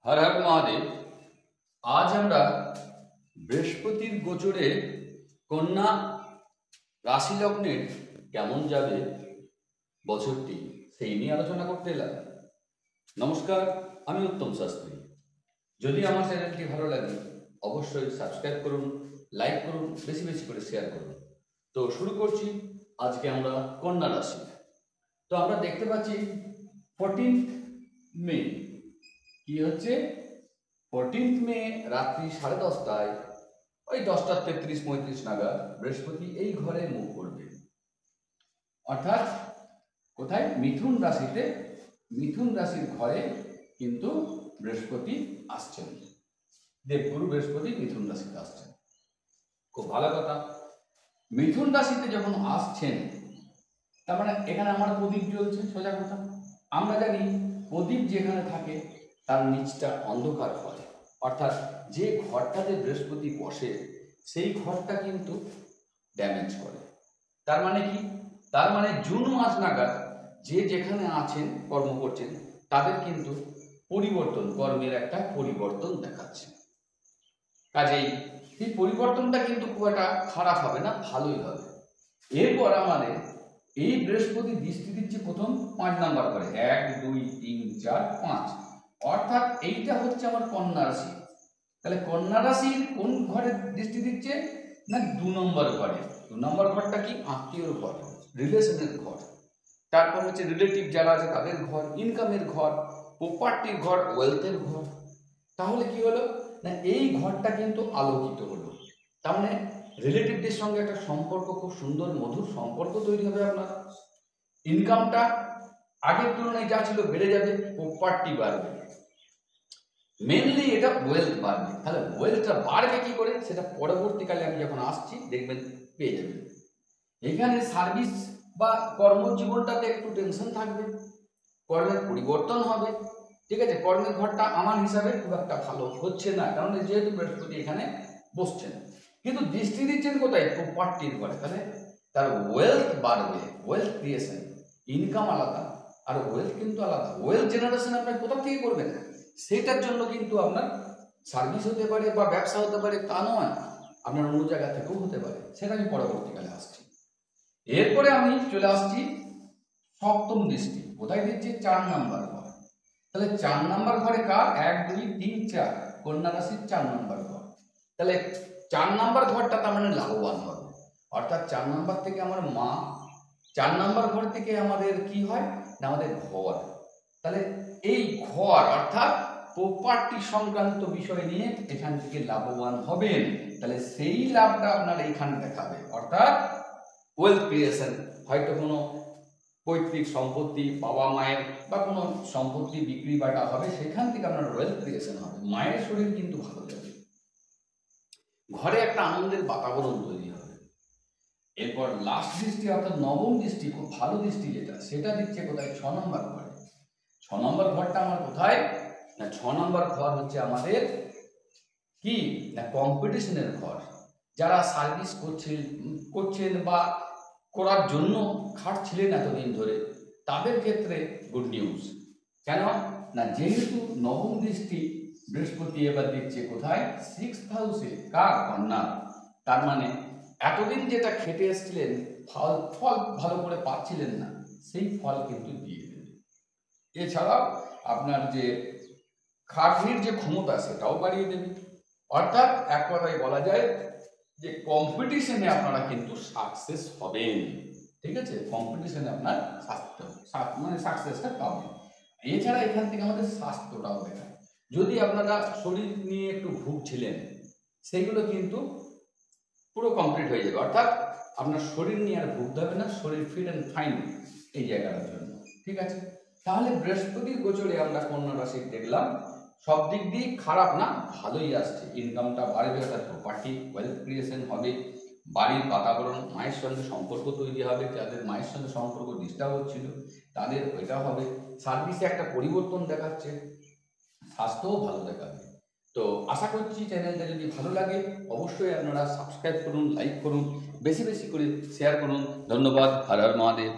হর হর মহাদেব। আজ আমরা বৃহস্পতির গোচরে কন্যা রাশি লগ্নের কেমন যাবে বছরটি সেই নিয়ে আলোচনা করতে এলাম। নমস্কার, আমি উত্তম শাস্ত্রী। যদি আমার চ্যানেলটি ভালো লাগে অবশ্যই সাবস্ক্রাইব করুন, লাইক করুন, বেশি বেশি করে শেয়ার করুন। তো শুরু করছি। আজকে আমরা কন্যা রাশি। তো আমরা দেখতে পাচ্ছি 14 মে কি হচ্ছে, 14 মে রাত্রি 10:30টায় ওই 10:33-35 নাগাদ বৃহস্পতি এই ঘরে মুভ করবে। অর্থাৎ কোথায়? মিথুন রাশিতে। মিথুন রাশির ঘরে কিন্তু বৃহস্পতি আসছেন। দেবগুরু বৃহস্পতি মিথুন রাশিতে আসছেন, খুব ভালো কথা। মিথুন রাশিতে যখন আসছেন তার মানে এখানে আমার প্রদীপ জ্বলছে। সোজা কথা, আমরা জানি প্রদীপ যেখানে থাকে তার নিচটা অন্ধকার হয়। অর্থাৎ যে ঘরটাতে বৃহস্পতি বসে সেই ঘরটা কিন্তু ড্যামেজ করে। তার মানে কি? তার মানে জুন মাস নাগাদ যে যেখানে আছেন, কর্ম করছেন, তাদের কিন্তু পরিবর্তন, কর্মের একটা পরিবর্তন দেখাচ্ছে। কাজেই এই পরিবর্তনটা কিন্তু খুব একটা খারাপ হবে না, ভালোই হবে। এরপর আমাদের এই বৃহস্পতি দৃষ্টি দিচ্ছে প্রথম 5 নাম্বার ঘরে, 1 2 3 4 5। অর্থাৎ এইটা হচ্ছে আমার কন্যা রাশি। তাহলে কন্যা রাশির কোন ঘরে দৃষ্টি দিচ্ছে? না 2 নম্বর ঘরে। 2 নম্বর ঘরটা কি? আত্মীয়র ঘর, রিলেশনের ঘর। তারপর হচ্ছে রিলেটিভ যারা আছে তাদের ঘর, ইনকামের ঘর, প্রপার্টির ঘর, ওয়েলথের ঘর। তাহলে কি হলো না, এই ঘরটা কিন্তু আলোকিত হলো। তার মানে রিলেটিভদের সঙ্গে একটা সম্পর্ক, খুব সুন্দর মধুর সম্পর্ক তৈরি হবে আপনার। ইনকামটা আগের তুলনায় যা ছিল বেড়ে যাবে, প্রপার্টি বাড়বে, মেনলি এটা ওয়েলথ বাড়বে। তাহলে ওয়েলথটা বাড়বে কি করে সেটা পরবর্তীকালে আমি যখন আসছি দেখবেন, পেয়ে যাবেন। এখানে সার্ভিস বা কর্মজীবনটাতে একটু টেনশন থাকবে, কর্মের পরিবর্তন হবে। ঠিক আছে, কর্মের ঘরটা আমার হিসাবে খুব একটা ভালো হচ্ছে না, কারণ যেহেতু বৃহস্পতি এখানে বসছেন। কিন্তু দৃষ্টি দিচ্ছেন কোথায়? প্রপার্টির ঘরে। তাহলে তার ওয়েলথ বাড়বে, ওয়েলথ ক্রিয়েশন। ইনকাম আলাদা আর ওয়েলথ কিন্তু আলাদা। ওয়েলথ জেনারেশন আপনি কোথা থেকে করবেন সেটার জন্য কিন্তু আপনার সার্ভিস হতে পারে বা ব্যবসা হতে পারে, তা নয়, আপনার অন্য জায়গা থেকেও হতে পারে। সেটা আমি পরবর্তীকালে আসছি। এরপরে আমি চলে আসছি সপ্তম দৃষ্টি। কোথায় দিচ্ছি? 4 নাম্বার ঘর। তাহলে 4 নাম্বার ঘরে কার? 1 2 3 4, কন্যা রাশির 4 নাম্বার ঘর। তাহলে 4 নাম্বার ঘরটা তার মানে লাভবান হবে। অর্থাৎ 4 নাম্বার থেকে আমার মা, 4 নাম্বার ঘর থেকে আমাদের কি হয় না, আমাদের ঘর। তাহলে এই ঘর অর্থাৎ প্রপার্টি সংক্রান্ত বিষয় নিয়ে এখান থেকে লাভবান হবেন। তাহলে সেই লাভটা আপনার এইখানে দেখাবে, অর্থাৎ ওয়েলথ ক্রিয়েশন। হয়তো কোনো পৈতৃক সম্পত্তি, বাবা মায়ের বা কোনো সম্পত্তি বিক্রি বাটা হবে, সেখান থেকে আপনার ওয়েলথ ক্রিয়েশন হবে। মায়ের শরীর কিন্তু ভালো যাবে, ঘরে একটা আনন্দের বাতাবরণ তৈরি হবে। এরপর লাস্ট দৃষ্টি অর্থাৎ নবম দৃষ্টি, খুব ভালো দৃষ্টি যেটা, সেটা দিচ্ছে কোথায়? 6 নম্বর ঘরে। 6 নম্বর ঘরটা আমার কোথায় না, 6 নম্বর ঘর হচ্ছে আমাদের কি না, কম্পিটিশনের ঘর। যারা সার্ভিস করছেন বা করার জন্য খাটছিলেন এতদিন ধরে, তাদের ক্ষেত্রে গুড নিউজ। কেন না, যেহেতু নবম দৃষ্টি বৃহস্পতি এবার দিচ্ছে কোথায়? 6th হাউসে। কার? কন্যা। তার মানে এতদিন যেটা খেটে এসেছিলেন, ফল ভালো করে পাচ্ছিলেন না, সেই ফল কিন্তু দিয়ে দেবে। এছাড়াও আপনার যে খাটনির যে ক্ষমতা সেটাও বাড়িয়ে দেবে। অর্থাৎ এক কথায় বলা যায় যে কম্পিটিশনে আপনারা কিন্তু সাকসেস হবেন। ঠিক আছে, কম্পিটিশনে আপনার মানে সাকসেসটা পাবেন। এছাড়া এখান থেকে আমাদের স্বাস্থ্যটাও দেখায়। যদি আপনারা শরীর নিয়ে একটু ভুগছিলেন, সেইগুলো কিন্তু পুরো কমপ্লিট হয়ে যাবে। অর্থাৎ আপনার শরীর নিয়ে আর ভুগতে হবে না, শরীর ফিট অ্যান্ড ফাইন এই জায়গাটার জন্য। ঠিক আছে, তাহলে বৃহস্পতির গোচরে আমরা কন্যা রাশি দেখলাম, সব দিক দিয়ে খারাপ না, ভালোই আসছে। ইনকামটা বাড়বে, অর্থাৎ প্রপার্টি ওয়েলথ ক্রিয়েশন হবে, বাড়ির বাতাবরণ, মায়ের সঙ্গে সম্পর্ক তৈরি হবে। যাদের মায়ের সঙ্গে সম্পর্ক ডিস্টার্ব হচ্ছিল তাদের ওইটা হবে। সার্ভিসে একটা পরিবর্তন দেখাচ্ছে, স্বাস্থ্যও ভালো দেখাবে। তো আশা করছি চ্যানেলটা যদি ভালো লাগে অবশ্যই আপনারা সাবস্ক্রাইব করুন, লাইক করুন, বেশি বেশি করে শেয়ার করুন। ধন্যবাদ। হর হর মহাদেব।